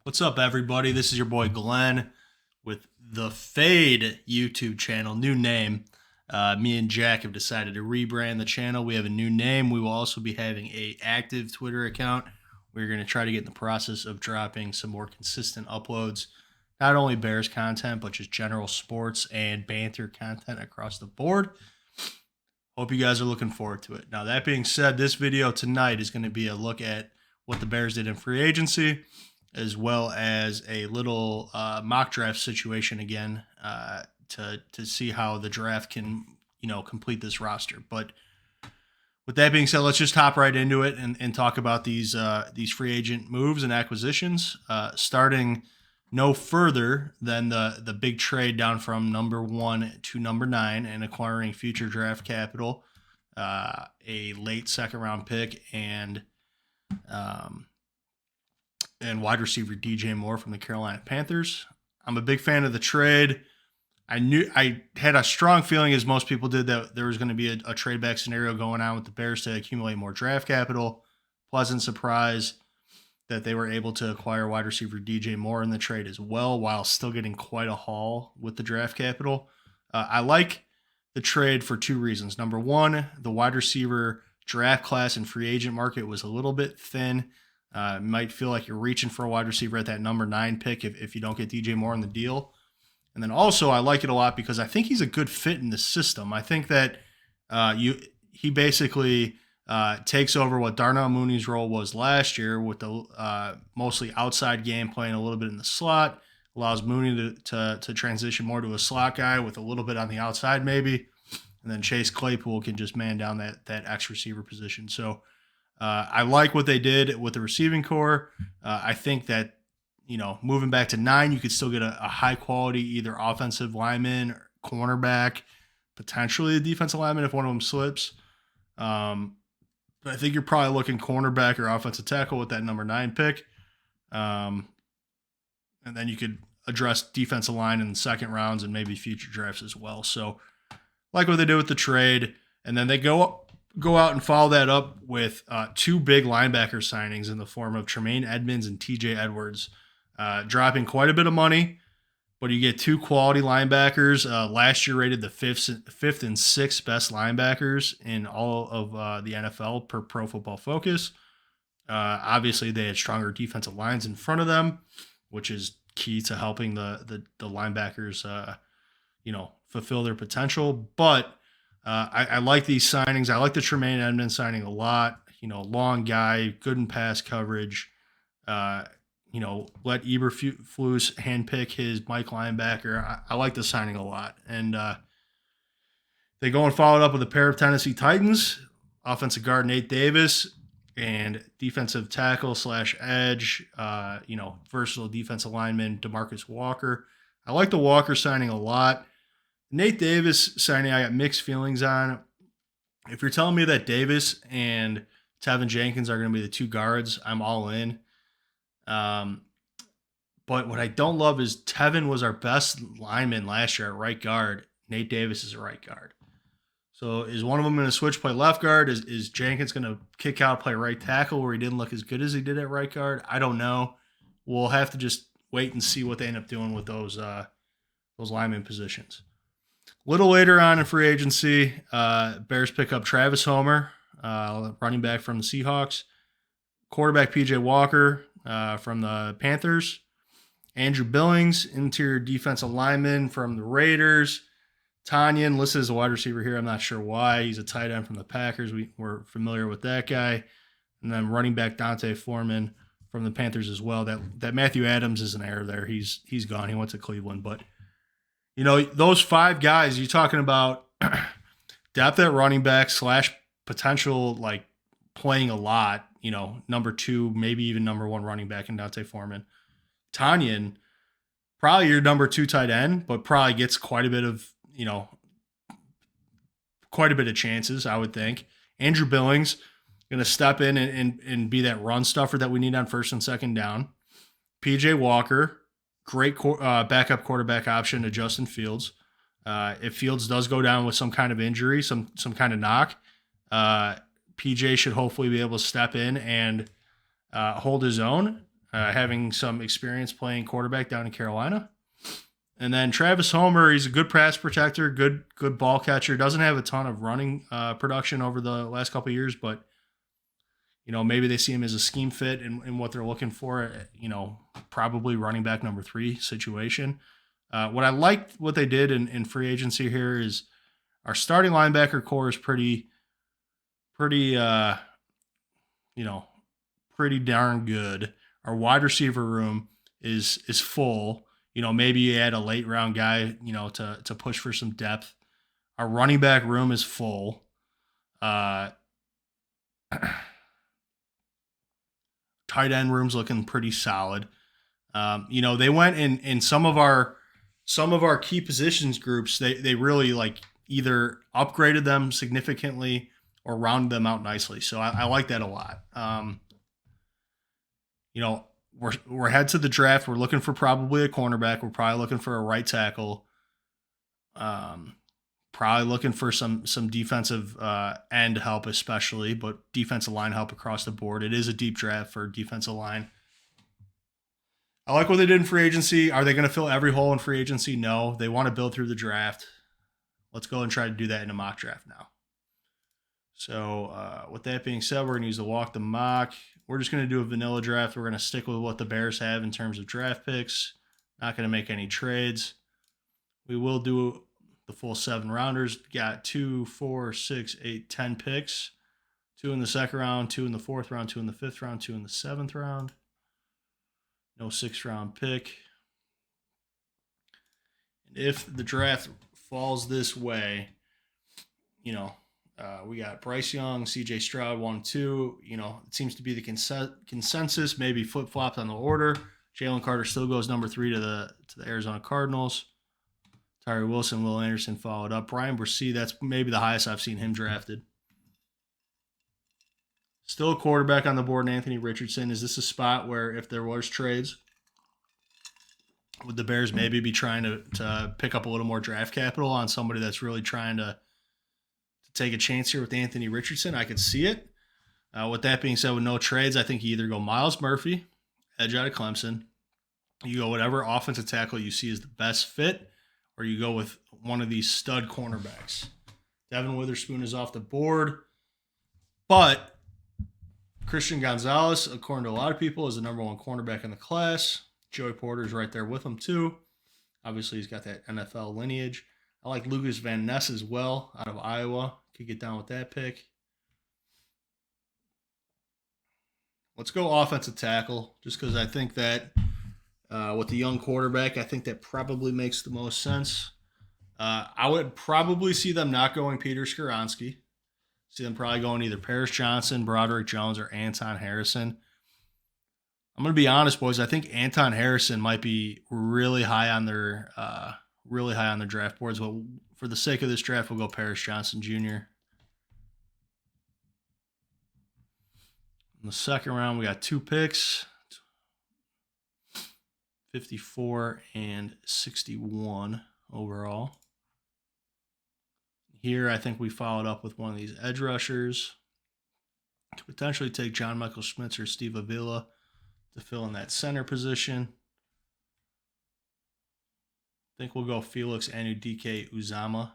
What's up, everybody? This is your boy Glenn with the Fade YouTube channel. New name. Me and Jack have decided to rebrand the channel. We have a new name. We will also be having a active Twitter account. We're going to try to get in the process of dropping some more consistent uploads, not only Bears content, but just general sports and banter content across the board. Hope you guys are looking forward to it. Now, that being said, this video tonight is going to be a look at what the Bears did in free agency, as well as a little mock draft situation again to see how the draft can, complete this roster. But with that being said, let's just hop right into it and talk about these free agent moves and acquisitions, starting no further than the big trade down from number 1 to number 9 and acquiring future draft capital, a late second round pick, and wide receiver DJ Moore from the Carolina Panthers. I'm a big fan of the trade. I had a strong feeling, as most people did, that there was going to be a trade back scenario going on with the Bears to accumulate more draft capital. Pleasant surprise that they were able to acquire wide receiver DJ Moore in the trade as well, while still getting quite a haul with the draft capital. I like the trade for two reasons. Number one, the wide receiver draft class and free agent market was a little bit thin. Might feel like you're reaching for a wide receiver at that number 9 pick if you don't get DJ Moore in the deal. And then also, I like it a lot because I think he's a good fit in the system. I think that he basically takes over what Darnell Mooney's role was last year with the mostly outside game, playing a little bit in the slot, allows Mooney to transition more to a slot guy with a little bit on the outside maybe, and then Chase Claypool can just man down that X receiver position. So I like what they did with the receiving core. I think that, moving back to 9, you could still get a high quality either offensive lineman, or cornerback, potentially a defensive lineman if one of them slips. But I think you're probably looking cornerback or offensive tackle with that number 9 pick. And then you could address defensive line in the second rounds and maybe future drafts as well. So like what they did with the trade. And then they go out and follow that up with 2 big linebacker signings in the form of Tremaine Edmonds and TJ Edwards, dropping quite a bit of money, but you get 2 quality linebackers. Last year rated the fifth and 6th best linebackers in all of the NFL per Pro Football Focus. Obviously, they had stronger defensive lines in front of them, which is key to helping the linebackers, fulfill their potential. But I like these signings. I like the Tremaine Edmonds signing a lot. Long guy, good in pass coverage. Let Eberflus handpick his Mike linebacker. I like the signing a lot. And they go and follow it up with a pair of Tennessee Titans, offensive guard Nate Davis, and defensive tackle / edge, versatile defensive lineman DeMarcus Walker. I like the Walker signing a lot. Nate Davis signing, I got mixed feelings on. If you're telling me that Davis and Tevin Jenkins are going to be the 2 guards, I'm all in. But what I don't love is Tevin was our best lineman last year at right guard. Nate Davis is a right guard. So is one of them going to switch, play left guard? Is Jenkins going to kick out, play right tackle where he didn't look as good as he did at right guard? I don't know. We'll have to just wait and see what they end up doing with those lineman positions. A little later on in free agency, Bears pick up Travis Homer, running back from the Seahawks, quarterback PJ Walker from the Panthers, Andrew Billings, interior defensive lineman from the Raiders, Tanyan listed as a wide receiver here. I'm not sure why. He's a tight end from the Packers. We're familiar with that guy. And then running back Dante Foreman from the Panthers as well. That Matthew Adams is an error there. He's gone. He went to Cleveland. But, those 5 guys, you're talking about depth at running back / potential, like, playing a lot, number 2, maybe even number 1 running back in Dante Foreman. Tanyan, probably your number 2 tight end, but probably gets quite a bit of chances, I would think. Andrew Billings going to step in and be that run stuffer that we need on first and second down. PJ Walker, great backup quarterback option to Justin Fields. If Fields does go down with some kind of injury, some kind of knock, PJ should hopefully be able to step in and hold his own. having some experience playing quarterback down in Carolina. And then Travis Homer, he's a good pass protector, good ball catcher. Doesn't have a ton of running production over the last couple of years, but maybe they see him as a scheme fit in what they're looking for. Probably running back number 3 situation. What I liked what they did in free agency here is our starting linebacker core is pretty darn good. Our wide receiver room is full. Maybe you add a late round guy, to push for some depth. Our running back room is full. Tight end room's looking pretty solid. They went in some of our key positions groups. They really like either upgraded them significantly or rounded them out nicely. So I like that a lot. We're head to the draft. We're looking for probably a cornerback. We're probably looking for a right tackle. Probably looking for some defensive end help, especially, but defensive line help across the board. It is a deep draft for defensive line. I like what they did in free agency. Are they going to fill every hole in free agency? No. They want to build through the draft. Let's go and try to do that in a mock draft now. So with that being said, we're going to use the walk the mock. We're just going to do a vanilla draft. We're going to stick with what the Bears have in terms of draft picks. Not going to make any trades. We will do the full 7 rounders. Got 2, 4, 6, 8, 10 picks. 2 in the second round, 2 in the 4th round, 2 in the 5th round, 2 in the 7th round. No 6th round pick. And if the draft falls this way, we got Bryce Young, CJ Stroud, 1, 2. It seems to be the consensus. Maybe flip flopped on the order. Jalen Carter still goes number 3 to the Arizona Cardinals. Tyree Wilson, Will Anderson followed up. Brian Bresee, that's maybe the highest I've seen him drafted. Still a quarterback on the board, Anthony Richardson. Is this a spot where if there was trades, would the Bears maybe be trying to pick up a little more draft capital on somebody that's really trying to take a chance here with Anthony Richardson? I could see it. With that being said, with no trades, I think you either go Myles Murphy, edge out of Clemson. You go whatever offensive tackle you see is the best fit, or you go with one of these stud cornerbacks. Devin Witherspoon is off the board, but Christian Gonzalez, according to a lot of people, is the number 1 cornerback in the class. Joey Porter's right there with him too. Obviously, he's got that NFL lineage. I like Lucas Van Ness as well out of Iowa. Could get down with that pick. Let's go offensive tackle, just because I think that with the young quarterback, I think that probably makes the most sense. I would probably see them not going Peter Skoronski. See them probably going either Paris Johnson, Broderick Jones, or Anton Harrison. I'm going to be honest, boys. I think Anton Harrison might be really high on their draft boards. But for the sake of this draft, we'll go Paris Johnson Jr. In the second round, we got 2 picks, 54 and 61 overall. Here, I think we followed up with one of these edge rushers to potentially take John Michael Schmitz or Steve Avila to fill in that center position. I think we'll go Felix Anudike Uzama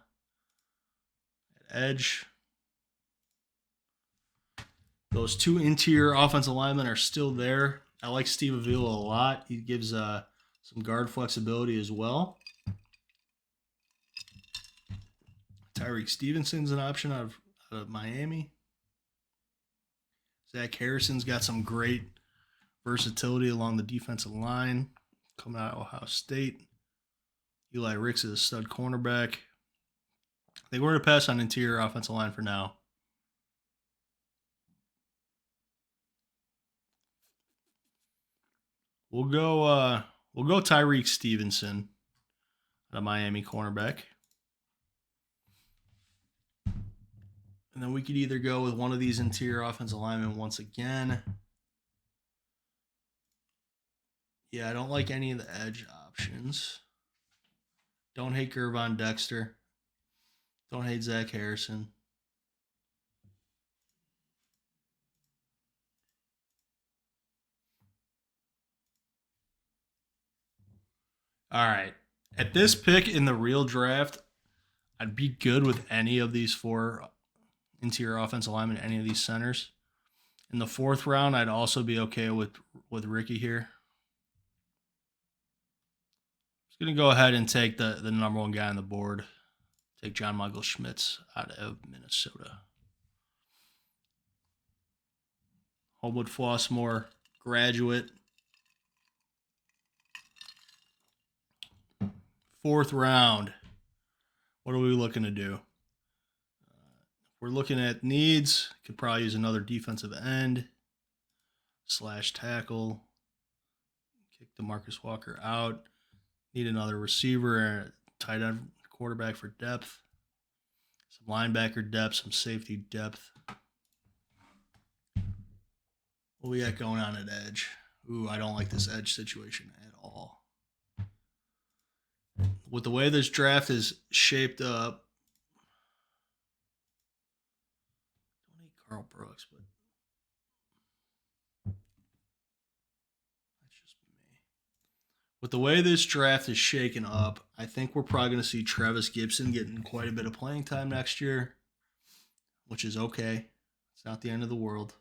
at edge. Those 2 interior offensive linemen are still there. I like Steve Avila a lot. He gives some guard flexibility as well. Tyreek Stevenson's an option out of Miami. Zach Harrison's got some great versatility along the defensive line coming out of Ohio State. Eli Ricks is a stud cornerback. I think we're going to pass on interior offensive line for now. We'll go Tyreek Stevenson, a Miami cornerback. And then we could either go with one of these interior offensive linemen once again. Yeah, I don't like any of the edge options. Don't hate Gervon Dexter. Don't hate Zach Harrison. All right. At this pick in the real draft, I'd be good with any of these four interior offensive linemen, any of these centers. In the fourth round, I'd also be okay with Ricky here. Just gonna go ahead and take the number one guy on the board. Take John Michael Schmitz out of Minnesota. Homewood Flossmoor, graduate. Fourth round. What are we looking to do? We're looking at needs. Could probably use another defensive end / tackle. Kick DeMarcus Walker out. Need another receiver, tight end, quarterback for depth. Some linebacker depth, some safety depth. What we got going on at edge? Ooh, I don't like this edge situation at all. With the way this draft is shaped up, I don't hate Carl Brooks, but that's just me. With the way this draft is shaken up, I think we're probably going to see Travis Gibson getting quite a bit of playing time next year, which is okay. It's not the end of the world.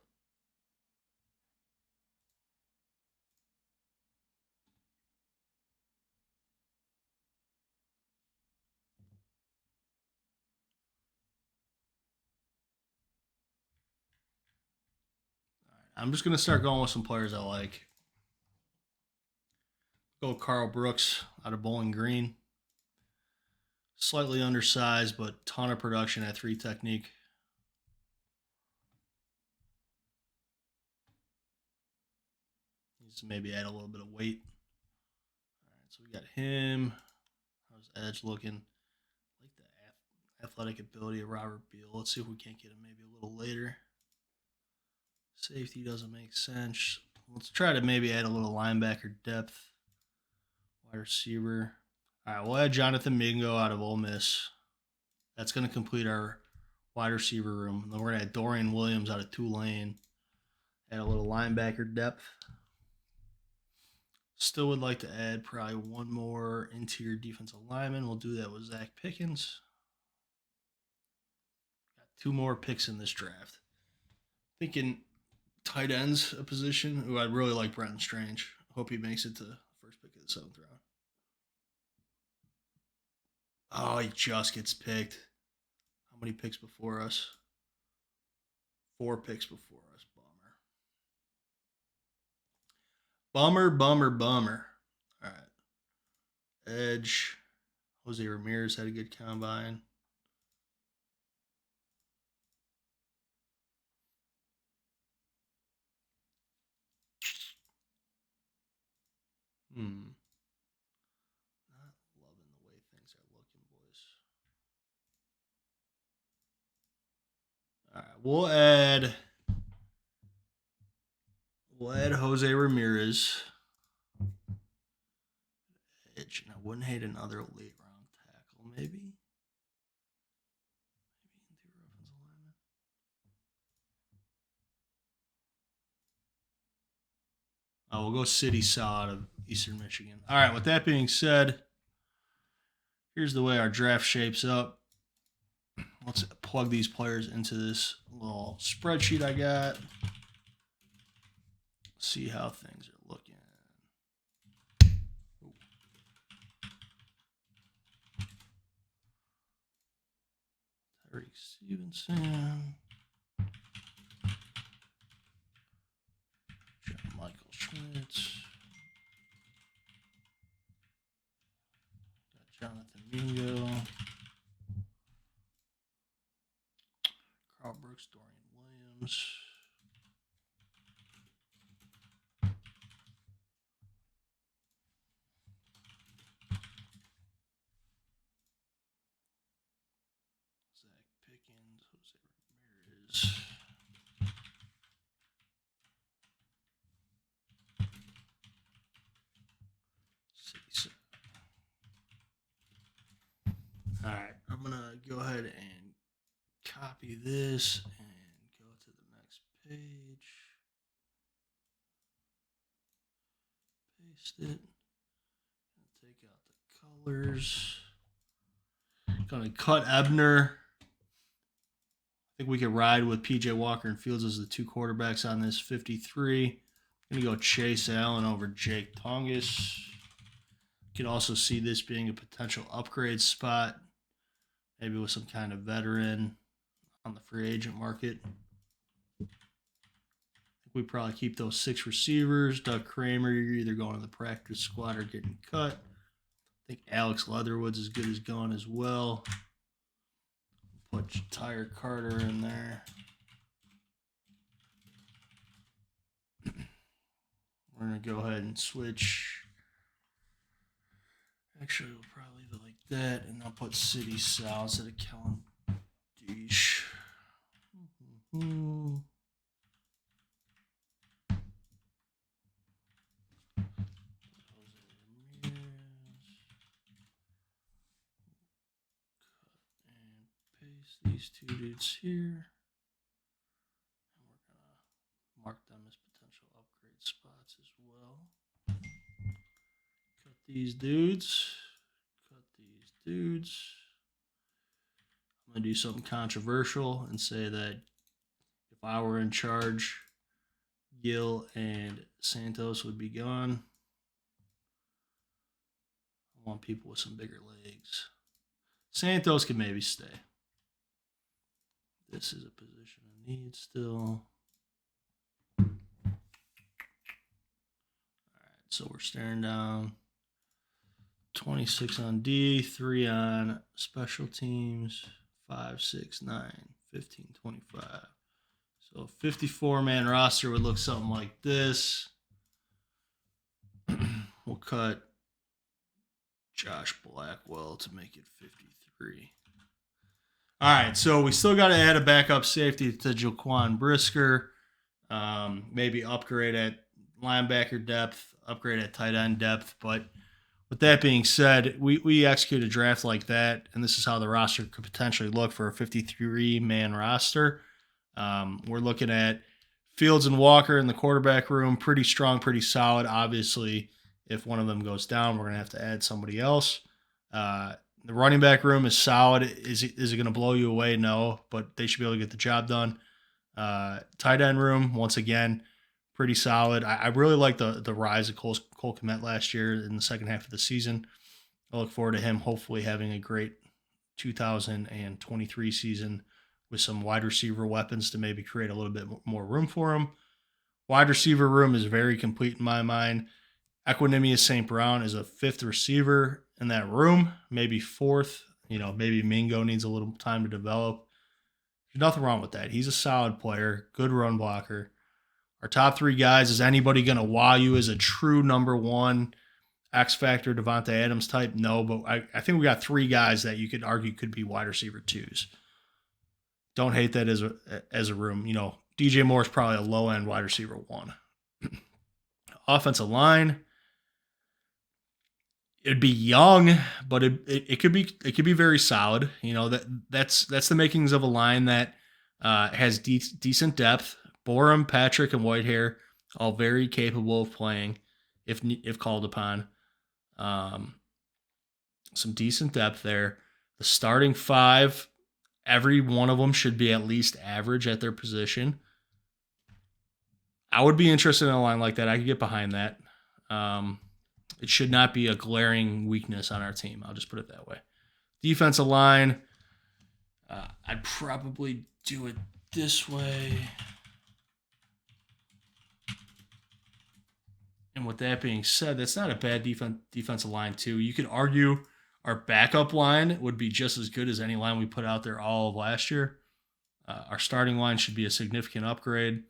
I'm just going to start going with some players I like. Go Carl Brooks out of Bowling Green. Slightly undersized, but ton of production at 3 technique. Needs to maybe add a little bit of weight. All right, so we got him. How's Edge looking? I like the athletic ability of Robert Beal. Let's see if we can't get him maybe a little later. Safety doesn't make sense. Let's try to maybe add a little linebacker depth. Wide receiver. All right, we'll add Jonathan Mingo out of Ole Miss. That's going to complete our wide receiver room. Then we're going to add Dorian Williams out of Tulane. Add a little linebacker depth. Still would like to add probably one more interior defensive lineman. We'll do that with Zach Pickens. Got 2 more picks in this draft. Thinking tight ends a position. Ooh, I'd really like Brenton Strange. Hope he makes it to the first pick of the 7th round. Oh, he just gets picked. How many picks before us? 4 picks before us. Bummer. All right. Edge. Jose Ramirez had a good combine. Not loving the way things are looking, boys. All right. We'll add Jose Ramirez. Edge. And I wouldn't hate another late round tackle, maybe. Interior offensive lineman. We'll go City Saw out of Eastern Michigan. All right, with that being said, here's the way our draft shapes up. Let's plug these players into this little spreadsheet I got. See how things are looking. Tyreek Stevenson. John Michael Schmitz. Got Jonathan Mingo. Carl Brooks, Dorian Williams. Zach Pickens, Jose Ramirez. All right, I'm gonna go ahead and copy this and go to the next page. Paste it. take out the colors. Gonna cut Ebner. I think we could ride with PJ Walker and Fields as the two quarterbacks on this 53. Gonna go Chase Allen over Jake Tongus. You can also see this being a potential upgrade spot, maybe with some kind of veteran on the free agent market. I think we probably keep those 6 receivers. Doug Kramer, you're either going to the practice squad or getting cut. I think Alex Leatherwood's as good as gone as well. Put Tyre Carter in there. We're going to go ahead and switch. Actually, we'll probably leave it like that, and I'll put City Sal instead of Kellen Deesh. These two dudes here. And we're going to mark them as potential upgrade spots as well. Cut these dudes. Cut these dudes. I'm going to do something controversial and say that if I were in charge, Gill and Santos would be gone. I want people with some bigger legs. Santos can maybe stay. This is a position I need still. All right, so we're staring down 26 on D, 3 on special teams, 5, 6, 9, 15, 25. So a 54-man roster would look something like this. We'll cut Josh Blackwell to make it 53. All right, so we still got to add a backup safety to Jaquan Brisker. Maybe upgrade at linebacker depth, upgrade at tight end depth. But with that being said, we execute a draft like that, and this is how the roster could potentially look for a 53-man roster. We're looking at Fields and Walker in the quarterback room, pretty strong, pretty solid. Obviously, if one of them goes down, we're going to have to add somebody else. The running back room is solid. Is it going to blow you away? No, but they should be able to get the job done. Tight end room, once again, pretty solid. I really like the rise of Cole Kmet last year in the second half of the season. I look forward to him hopefully having a great 2023 season with some wide receiver weapons to maybe create a little bit more room for him. Wide receiver room is very complete in my mind. Equanimous St. Brown is a 5th receiver in that room, maybe 4th. Maybe Mingo needs a little time to develop. There's nothing wrong with that. He's a solid player, good run blocker. Our top 3 guys, is anybody going to wow you as a true number 1 X Factor Devontae Adams type? No, but I think we got 3 guys that you could argue could be wide receiver 2s. Don't hate that as a room. DJ Moore is probably a low-end wide receiver 1. Offensive line, it'd be young, but it could be very solid. That's the makings of a line that has decent depth. Borum, Patrick, and Whitehair, all very capable of playing if called upon. Some decent depth there. The starting 5, every one of them should be at least average at their position. I would be interested in a line like that. I could get behind that. It should not be a glaring weakness on our team. I'll just put it that way. Defensive line, I'd probably do it this way. And with that being said, that's not a bad defensive line too. You could argue our backup line would be just as good as any line we put out there all of last year. Our starting line should be a significant upgrade.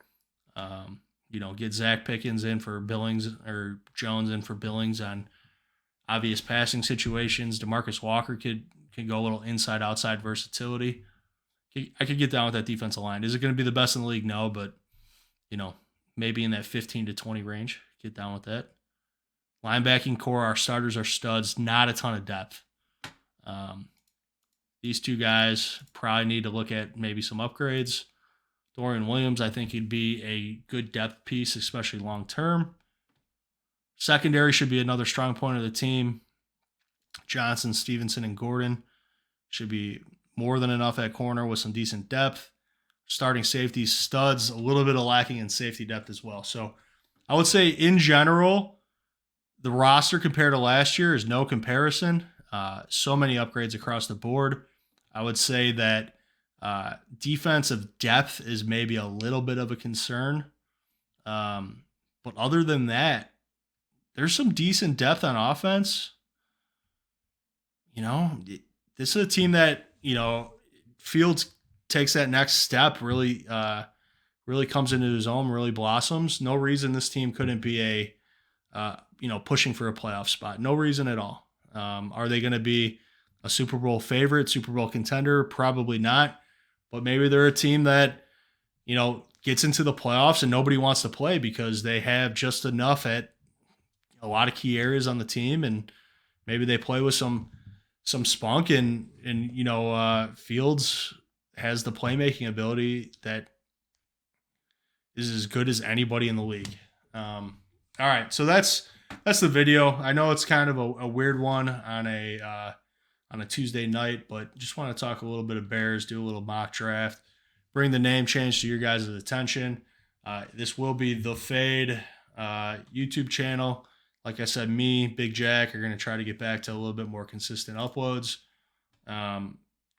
Get Zach Pickens in for Billings or Jones in for Billings on obvious passing situations. DeMarcus Walker can go a little inside-outside versatility. I could get down with that defensive line. Is it going to be the best in the league? No, but, maybe in that 15 to 20 range. Get down with that. Linebacking core, our starters are studs. Not a ton of depth. These 2 guys probably need to look at maybe some upgrades. Dorian Williams, I think he'd be a good depth piece, especially long-term. Secondary should be another strong point of the team. Johnson, Stevenson, and Gordon. Should be more than enough at corner with some decent depth. Starting safeties, studs, a little bit of lacking in safety depth as well. So I would say in general, the roster compared to last year is no comparison. So many upgrades across the board. I would say that defensive depth is maybe a little bit of a concern. But other than that, there's some decent depth on offense. This is a team that, Fields takes that next step, really comes into his own, really blossoms. No reason this team couldn't be pushing for a playoff spot. No reason at all. Are they going to be a Super Bowl favorite, Super Bowl contender? Probably not. But maybe they're a team that, gets into the playoffs and nobody wants to play because they have just enough at a lot of key areas on the team, and maybe they play with some spunk, and Fields has the playmaking ability that is as good as anybody in the league. All right, so that's the video. I know it's kind of a weird one on a Tuesday night, but just want to talk a little bit of Bears, do a little mock draft, bring the name change to your guys' attention. This will be The Fade YouTube channel. Like I said, me, Big Jack, are going to try to get back to a little bit more consistent uploads.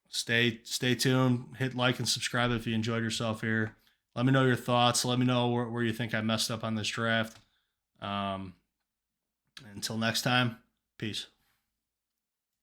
Stay tuned. Hit like and subscribe if you enjoyed yourself here. Let me know your thoughts. Let me know where you think I messed up on this draft. Until next time, peace.